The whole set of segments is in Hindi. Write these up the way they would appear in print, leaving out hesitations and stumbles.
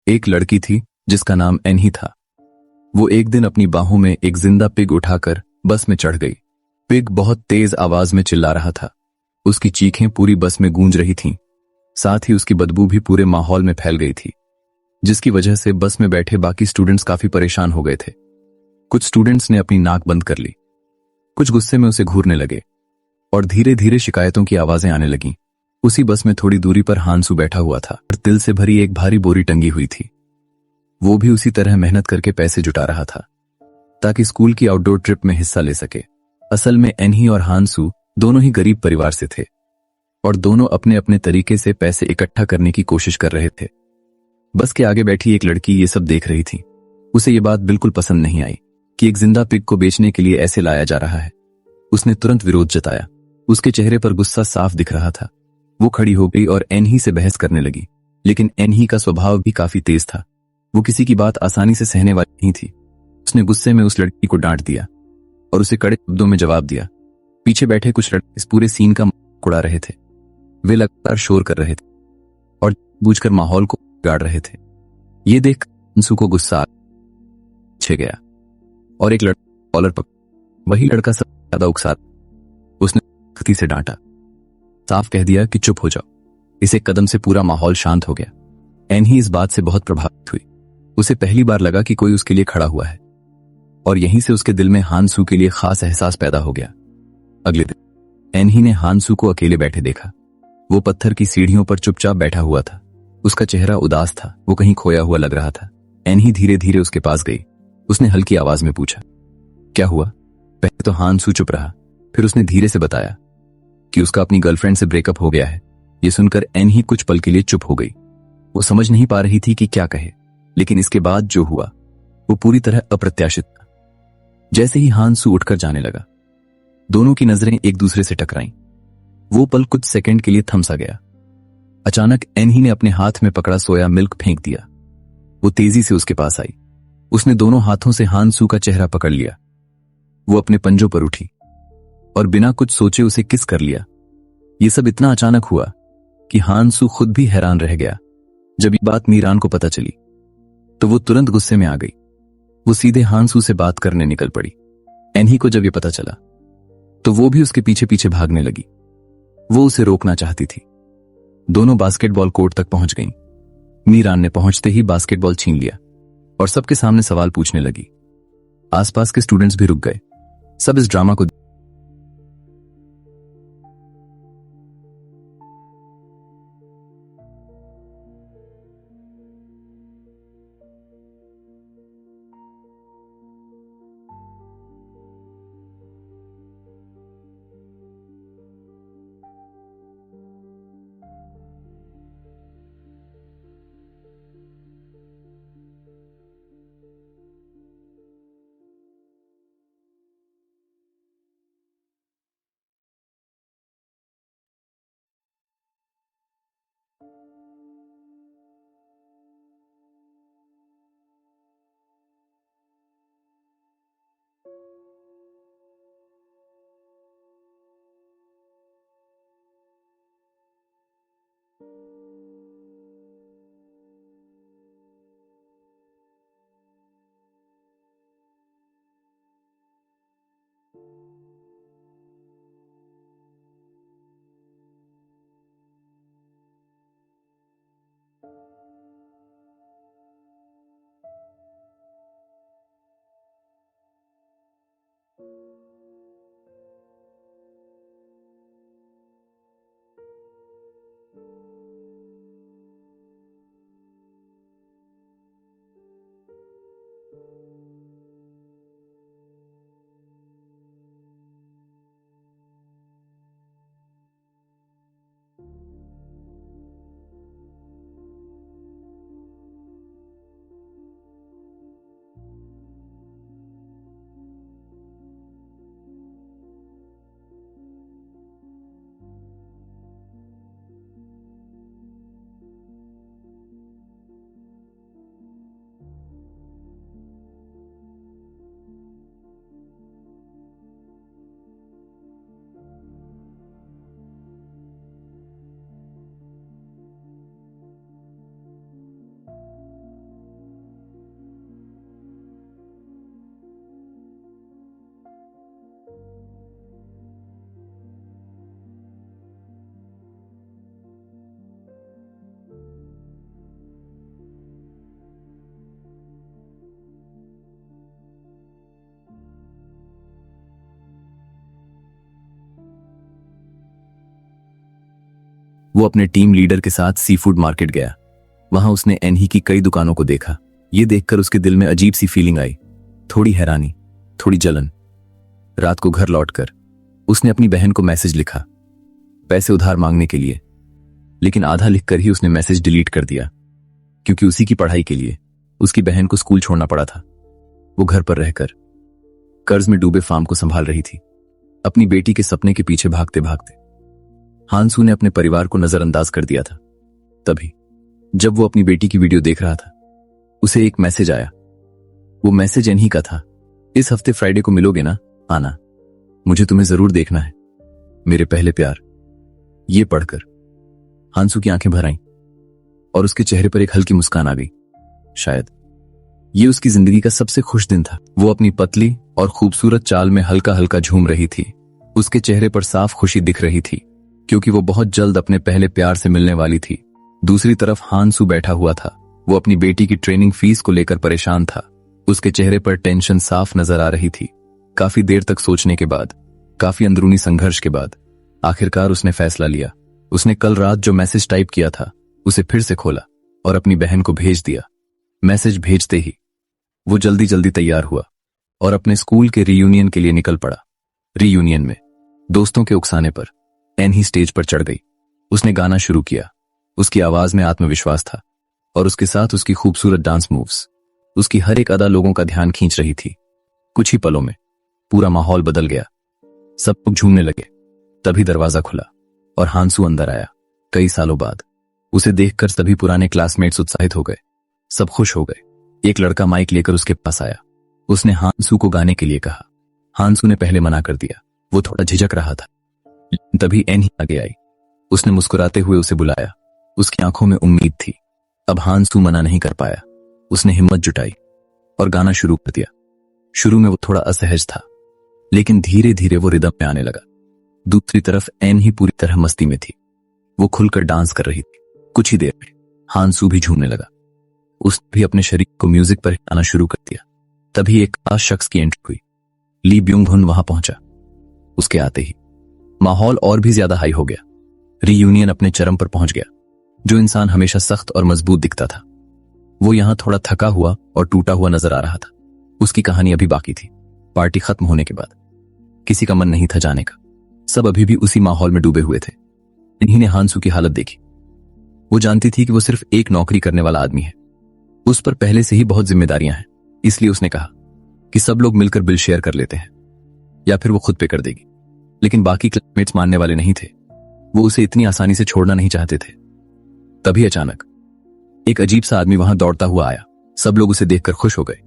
एक लड़की थी जिसका नाम एनही था। वो एक दिन अपनी बाहों में एक जिंदा पिग उठाकर बस में चढ़ गई। पिग बहुत तेज आवाज में चिल्ला रहा था। उसकी चीखें पूरी बस में गूंज रही थीं। साथ ही उसकी बदबू भी पूरे माहौल में फैल गई थी, जिसकी वजह से बस में बैठे बाकी स्टूडेंट्स काफी परेशान हो गए थे। कुछ स्टूडेंट्स ने अपनी नाक बंद कर ली, कुछ गुस्से में उसे घूरने लगे और धीरे धीरे शिकायतों की आवाजें आने लगीं। उसी बस में थोड़ी दूरी पर हांसू बैठा हुआ था और तिल से भरी एक भारी बोरी टंगी हुई थी। वो भी उसी तरह मेहनत करके पैसे जुटा रहा था ताकि स्कूल की आउटडोर ट्रिप में हिस्सा ले सके। असल में एनही और हांसू दोनों ही गरीब परिवार से थे और दोनों अपने अपने तरीके से पैसे इकट्ठा करने की कोशिश कर रहे थे। बस के आगे बैठी एक लड़की ये सब देख रही थी। उसे ये बात बिल्कुल पसंद नहीं आई कि एक जिंदा पिग को बेचने के लिए ऐसे लाया जा रहा है। उसने तुरंत विरोध जताया। उसके चेहरे पर गुस्सा साफ दिख रहा था। वो खड़ी हो गई और एनही से बहस करने लगी, लेकिन एनही का स्वभाव भी काफी तेज था। वो किसी की बात आसानी से सहने वाली नहीं थी। उसने गुस्से में उस लड़की को डांट दिया और उसे कड़े शब्दों में जवाब दिया। पीछे बैठे कुछ लड़के इस पूरे सीन का मजाक उड़ा रहे थे। वे लगातार शोर कर रहे थे और बूझकर माहौल को बिगाड़ रहे थे। ये देख अंशु को गुस्सा छे गया और एक लड़का कॉलर पकड़। वही लड़का सबसे ज्यादा उकसा। उसने सख्ती से डांटा, साफ कह दिया कि चुप हो जाओ। इस एक कदम से पूरा माहौल शांत हो गया। एनही इस बात से बहुत प्रभावित हुई। उसे पहली बार लगा कि कोई उसके लिए खड़ा हुआ है और यहीं से उसके दिल में हांसू के लिए खास एहसास पैदा हो गया। अगले दिन एनही ने हांसू को अकेले बैठे देखा। वो पत्थर की सीढ़ियों पर चुपचाप बैठा हुआ था। उसका चेहरा उदास था, वो कहीं खोया हुआ लग रहा था। एनही धीरे धीरे उसके पास गई। उसने हल्की आवाज में पूछा, क्या हुआ? पहले तो हांसू चुप रहा, फिर उसने धीरे से बताया कि उसका अपनी गर्लफ्रेंड से ब्रेकअप हो गया है। ये सुनकर एनही कुछ पल के लिए चुप हो गई। वो समझ नहीं पा रही थी कि क्या कहे, लेकिन इसके बाद जो हुआ वो पूरी तरह अप्रत्याशित था। जैसे ही हांसू उठकर जाने लगा, दोनों की नजरें एक दूसरे से टकराईं। वो पल कुछ सेकंड के लिए थम सा गया। अचानक एनही ने अपने हाथ में पकड़ा सोया मिल्क फेंक दिया। वो तेजी से उसके पास आई। उसने दोनों हाथों से हांसू का चेहरा पकड़ लिया। वो अपने पंजों पर उठी और बिना कुछ सोचे उसे किस कर लिया। ये सब इतना अचानक हुआ कि हांसू खुद भी हैरान रह गया। जब ये बात मीरान को पता चली तो वो तुरंत गुस्से में आ गई। वो सीधे हांसू से बात करने निकल पड़ी। एनही को जब ये पता चला तो वो भी उसके पीछे पीछे भागने लगी। वो उसे रोकना चाहती थी। दोनों बास्केटबॉल कोर्ट तक पहुंच गईं। मीरान ने पहुंचते ही बास्केटबॉल छीन लिया और सबके सामने सवाल पूछने लगी। आसपास के स्टूडेंट्स भी रुक गए। सब इस ड्रामा को वो अपने टीम लीडर के साथ सी फूड मार्केट गया। वहां उसने एनही की कई दुकानों को देखा। ये देखकर उसके दिल में अजीब सी फीलिंग आई, थोड़ी हैरानी, थोड़ी जलन। रात को घर लौटकर उसने अपनी बहन को मैसेज लिखा, पैसे उधार मांगने के लिए, लेकिन आधा लिखकर ही उसने मैसेज डिलीट कर दिया, क्योंकि उसी की पढ़ाई के लिए उसकी बहन को स्कूल छोड़ना पड़ा था। वो घर पर रहकर कर्ज में डूबे फार्म को संभाल रही थी, अपनी बेटी के सपने के पीछे भागते भागते। हांसू ने अपने परिवार को नजरअंदाज कर दिया था। तभी जब वो अपनी बेटी की वीडियो देख रहा था, उसे एक मैसेज आया। वो मैसेज एनही का था, इस हफ्ते फ्राइडे को मिलोगे ना, आना, मुझे तुम्हें जरूर देखना है, मेरे पहले प्यार। ये पढ़कर हांसू की आंखें भर आईं और उसके चेहरे पर एक हल्की मुस्कान आ गई। शायद ये उसकी जिंदगी का सबसे खुश दिन था। वो अपनी पतली और खूबसूरत चाल में हल्का हल्का झूम रही थी। उसके चेहरे पर साफ खुशी दिख रही थी, क्योंकि वो बहुत जल्द अपने पहले प्यार से मिलने वाली थी। दूसरी तरफ हांसू बैठा हुआ था। वो अपनी बेटी की ट्रेनिंग फीस को लेकर परेशान था। उसके चेहरे पर टेंशन साफ नजर आ रही थी। काफी देर तक सोचने के बाद, काफी अंदरूनी संघर्ष के बाद आखिरकार उसने फैसला लिया। उसने कल रात जो मैसेज टाइप किया था उसे फिर से खोला और अपनी बहन को भेज दिया। मैसेज भेजते ही वो जल्दी जल्दी तैयार हुआ और अपने स्कूल के रीयूनियन के लिए निकल पड़ा। रीयूनियन में दोस्तों के उकसाने पर एनही स्टेज पर चढ़ गई। उसने गाना शुरू किया। उसकी आवाज में आत्मविश्वास था और उसके साथ उसकी खूबसूरत डांस मूव्स। उसकी हर एक अदा लोगों का ध्यान खींच रही थी। कुछ ही पलों में पूरा माहौल बदल गया। सब लोग झूमने लगे। तभी दरवाजा खुला और हांसू अंदर आया। कई सालों बाद उसे देखकर सभी पुराने क्लासमेट्स उत्साहित हो गए। सब खुश हो गए। एक लड़का माइक लेकर उसके पास आया। उसने हांसू को गाने के लिए कहा। हांसू ने पहले मना कर दिया। वो थोड़ा झिझक रहा था। तभी एनही आगे आई। उसने मुस्कुराते हुए उसे बुलाया। उसकी आंखों में उम्मीद थी। अब हांसू मना नहीं कर पाया। उसने हिम्मत जुटाई और गाना शुरू कर दिया। शुरू में वो थोड़ा असहज था, लेकिन धीरे धीरे वो रिदम में आने लगा। दूसरी तरफ एनही पूरी तरह मस्ती में थी। वो खुलकर डांस कर रही थी। कुछ ही देर में हांसू भी झूमने लगा। उसने भी अपने शरीर को म्यूजिक पर हिलाना शुरू कर दिया। तभी एक खास शख्स की एंट्री हुई। ली ब्यूंग हुन वहां पहुंचा। उसके आते ही माहौल और भी ज्यादा हाई हो गया। रीयूनियन अपने चरम पर पहुंच गया। जो इंसान हमेशा सख्त और मजबूत दिखता था, वो यहां थोड़ा थका हुआ और टूटा हुआ नजर आ रहा था। उसकी कहानी अभी बाकी थी। पार्टी खत्म होने के बाद किसी का मन नहीं था जाने का। सब अभी भी उसी माहौल में डूबे हुए थे। इन्हीं ने हांसू की हालत देखी। वो जानती थी कि वो सिर्फ एक नौकरी करने वाला आदमी है। उस पर पहले से ही बहुत जिम्मेदारियां हैं। इसलिए उसने कहा कि सब लोग मिलकर बिल शेयर कर लेते हैं, या फिर वो खुद पे कर देगी। लेकिन बाकी क्लासमेट्स मानने वाले नहीं थे। वो उसे इतनी आसानी से छोड़ना नहीं चाहते थे। तभी अचानक एक अजीब सा आदमी वहां दौड़ता हुआ आया। सब लोग उसे देखकर खुश हो गए।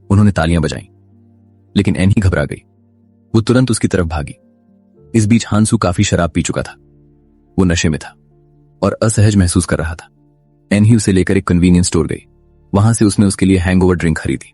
उन्होंने तालियां बजाईं, लेकिन एनही घबरा गई। वो तुरंत उसकी तरफ भागी। इस बीच हांसू काफी शराब पी चुका था। वो नशे में था और असहज महसूस कर रहा था। एनही उसे लेकर एक कन्वीनियंस स्टोर गई। वहां से उसने उसके लिए हैंगओवर ड्रिंक खरीदी।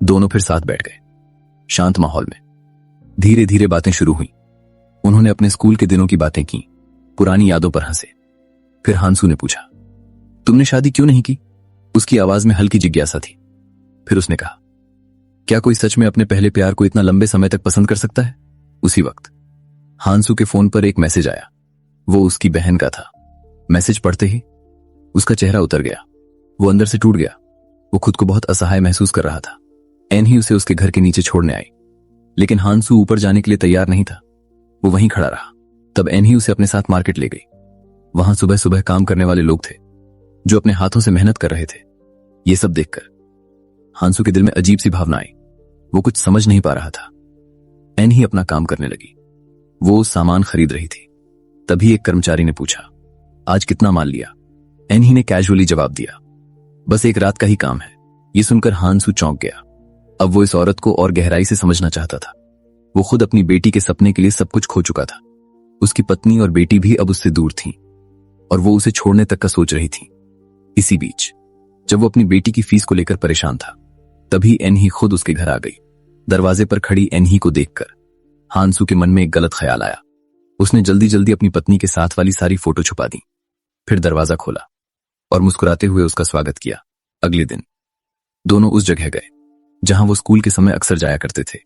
दोनों फिर साथ बैठ गए। शांत माहौल में धीरे धीरे बातें शुरू हुई। उन्होंने अपने स्कूल के दिनों की बातें की, पुरानी यादों पर हंसे। फिर हांसू ने पूछा, तुमने शादी क्यों नहीं की? उसकी आवाज में हल्की जिज्ञासा थी। फिर उसने कहा, क्या कोई सच में अपने पहले प्यार को इतना लंबे समय तक पसंद कर सकता है? उसी वक्त हांसू के फोन पर एक मैसेज आया। वो उसकी बहन का था। मैसेज पढ़ते ही उसका चेहरा उतर गया। वो अंदर से टूट गया। वो खुद को बहुत असहाय महसूस कर रहा था। एनही उसे उसके घर के नीचे छोड़ने आई, लेकिन हांसू ऊपर जाने के लिए तैयार नहीं था। वो वहीं खड़ा रहा। तब एनही उसे अपने साथ मार्केट ले गई। वहां सुबह सुबह काम करने वाले लोग थे, जो अपने हाथों से मेहनत कर रहे थे। ये सब देखकर हांसू के दिल में अजीब सी भावना आई। वो कुछ समझ नहीं पा रहा था। एनही अपना काम करने लगी। वो सामान खरीद रही थी। तभी एक कर्मचारी ने पूछा, आज कितना माल लिया? एनही ने कैजुअली जवाब दिया, बस एक रात का ही काम है। ये सुनकर हांसू चौंक गया। अब वो इस औरत को और गहराई से समझना चाहता था। वो खुद अपनी बेटी के सपने के लिए सब कुछ खो चुका था। उसकी पत्नी और बेटी भी अब उससे दूर थीं और वो उसे छोड़ने तक का सोच रही थी। इसी बीच जब वो अपनी बेटी की फीस को लेकर परेशान था, तभी एनही खुद उसके घर आ गई। दरवाजे पर खड़ी एनही को देखकर हांसू के मन में एक गलत ख्याल आया। उसने जल्दी जल्दी अपनी पत्नी के साथ वाली सारी फोटो छुपा दी। फिर दरवाजा खोला और मुस्कुराते हुए उसका स्वागत किया। अगले दिन दोनों उस जगह गए जहां वो स्कूल के समय अक्सर जाया करते थे।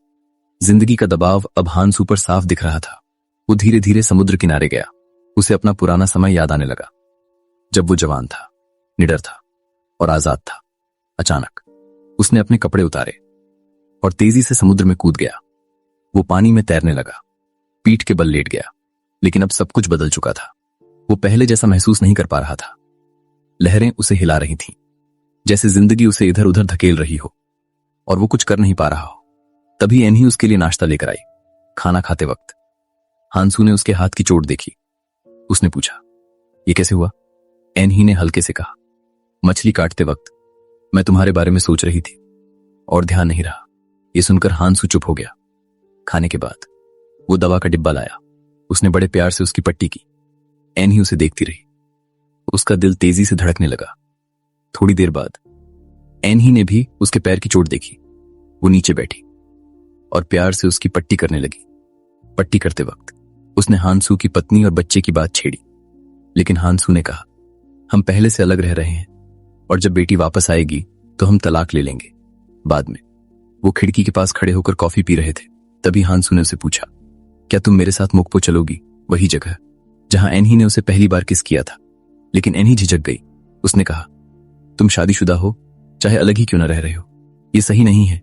जिंदगी का दबाव अब हांसू पर साफ दिख रहा था। वो धीरे धीरे समुद्र किनारे गया। उसे अपना पुराना समय याद आने लगा, जब वो जवान था, निडर था और आजाद था। अचानक उसने अपने कपड़े उतारे और तेजी से समुद्र में कूद गया। वो पानी में तैरने लगा, पीठ के बल लेट गया। लेकिन अब सब कुछ बदल चुका था। वो पहले जैसा महसूस नहीं कर पा रहा था। लहरें उसे हिला रही थीं, जैसे जिंदगी उसे इधर उधर धकेल रही हो और वो कुछ कर नहीं पा रहा हो। तभी एनही उसके लिए नाश्ता लेकर आई। खाना खाते वक्त हांसू ने उसके हाथ की चोट देखी। उसने पूछा, ये कैसे हुआ? एनही ने हल्के से कहा, मछली काटते वक्त मैं तुम्हारे बारे में सोच रही थी और ध्यान नहीं रहा। ये सुनकर हांसू चुप हो गया। खाने के बाद वो दवा का डिब्बा लाया। उसने बड़े प्यार से उसकी पट्टी की। एनही उसे देखती रही। उसका दिल तेजी से धड़कने लगा। थोड़ी देर बाद एनही ने भी उसके पैर की चोट देखी। वो नीचे बैठी और प्यार से उसकी पट्टी करने लगी। पट्टी करते वक्त उसने हांसू की पत्नी और बच्चे की बात छेड़ी। लेकिन हांसू ने कहा, हम पहले से अलग रह रहे हैं और जब बेटी वापस आएगी तो हम तलाक ले लेंगे बाद में। वो खिड़की के पास खड़े होकर कॉफी पी रहे थे। तभी हांसू ने उसे पूछा, क्या तुम मेरे साथ मोक्पो चलोगी? वही जगह जहां एनही ने उसे पहली बार किस किया था। लेकिन एनही झिझक गई। उसने कहा, तुम शादीशुदा हो, चाहे अलग ही क्यों न रह रहे हो, ये सही नहीं है।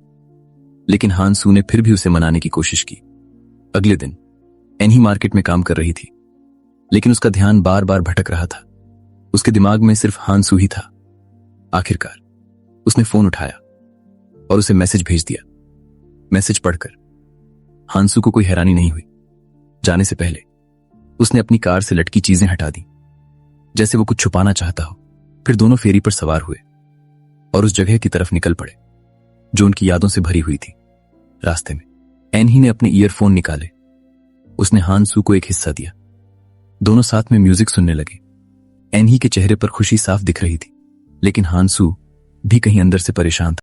लेकिन हांसू ने फिर भी उसे मनाने की कोशिश की। अगले दिन एनही मार्केट में काम कर रही थी, लेकिन उसका ध्यान बार बार भटक रहा था। उसके दिमाग में सिर्फ हांसू ही था। आखिरकार उसने फोन उठाया और उसे मैसेज भेज दिया। मैसेज पढ़कर हांसू को कोई हैरानी नहीं हुई। जाने से पहले उसने अपनी कार से लटकी चीजें हटा दी, जैसे वो कुछ छुपाना चाहता हो। फिर दोनों फेरी पर सवार हुए और उस जगह की तरफ निकल पड़े जो उनकी यादों से भरी हुई थी। रास्ते में एनही ने अपने ईयरफोन निकाले। उसने हांसू को एक हिस्सा दिया। दोनों साथ में म्यूजिक सुनने लगे। एनही के चेहरे पर खुशी साफ दिख रही थी, लेकिन हांसू भी कहीं अंदर से परेशान था।